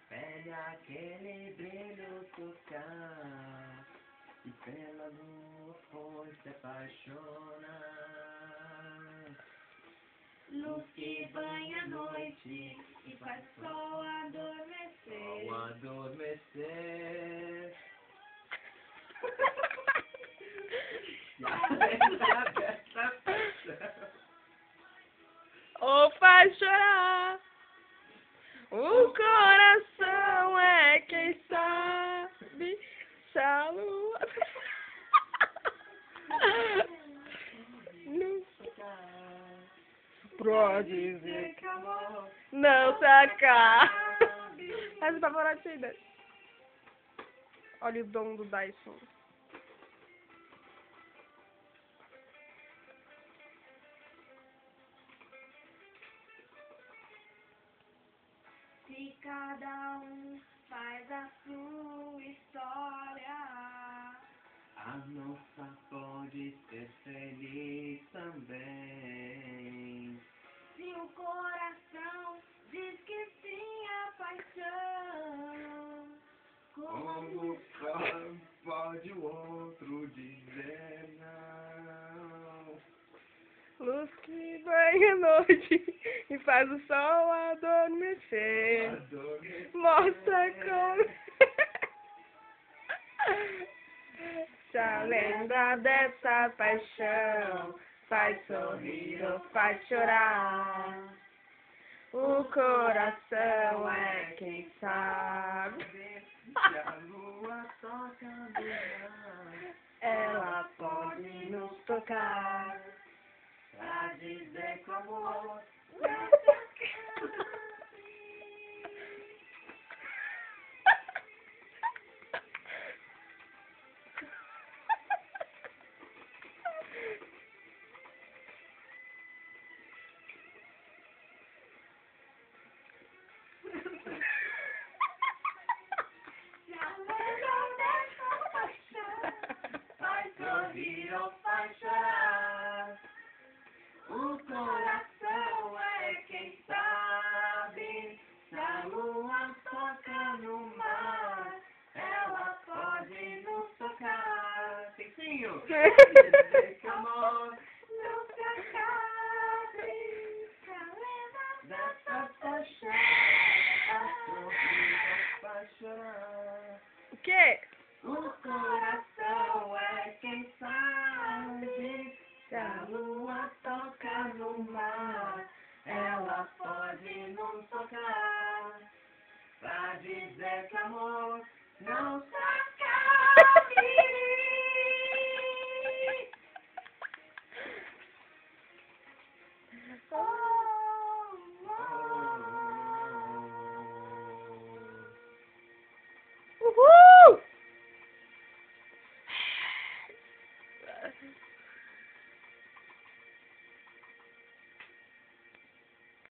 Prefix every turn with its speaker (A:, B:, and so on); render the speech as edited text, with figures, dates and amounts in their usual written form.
A: pele aquele brilho tocar, e pela lua foi se apaixonar.
B: Luz que banha a noite e faz o sol adormecer.
A: Ao adormecer. E a lenda dessa paixão.
C: Ou faz chorar. O coração é quem sabe se a lua não pode dizer
B: que amor
C: não sacar. Faz o favorito aí, olha o dom do Dyson.
B: se cada um faz a sua história.
A: A nossa pode ser feliz também.
B: Se o coração diz que sim a paixão,
A: Como pode o outro dizer não?
C: Luz que banha a noite e faz o sol adormecer.
A: Adormecer.
C: Mostra como se a lembra dessa paixão faz sorrir ou faz chorar. O coração é quem sabe.
A: Se a lua toca no mar,
C: Ela pode nos tocar.
A: pra dizer que o amor
B: se a lenda dessa paixão faz sorrir ou faz chorar. O coração é quem sabe. Se a lua toca no mar, ela pode nos tocar.
A: Peitinho.
B: Dizer
A: Que amor
B: não se acabe. Se a lenda
A: dessa paixão faz sorrir ou faz chorar.
C: O quê?
B: o coração é quem sabe. Se a lua toca no mar, ela pode nos tocar.
A: Pra dizer que amor
B: Não se acabe. Oh, oh.
C: Uhul!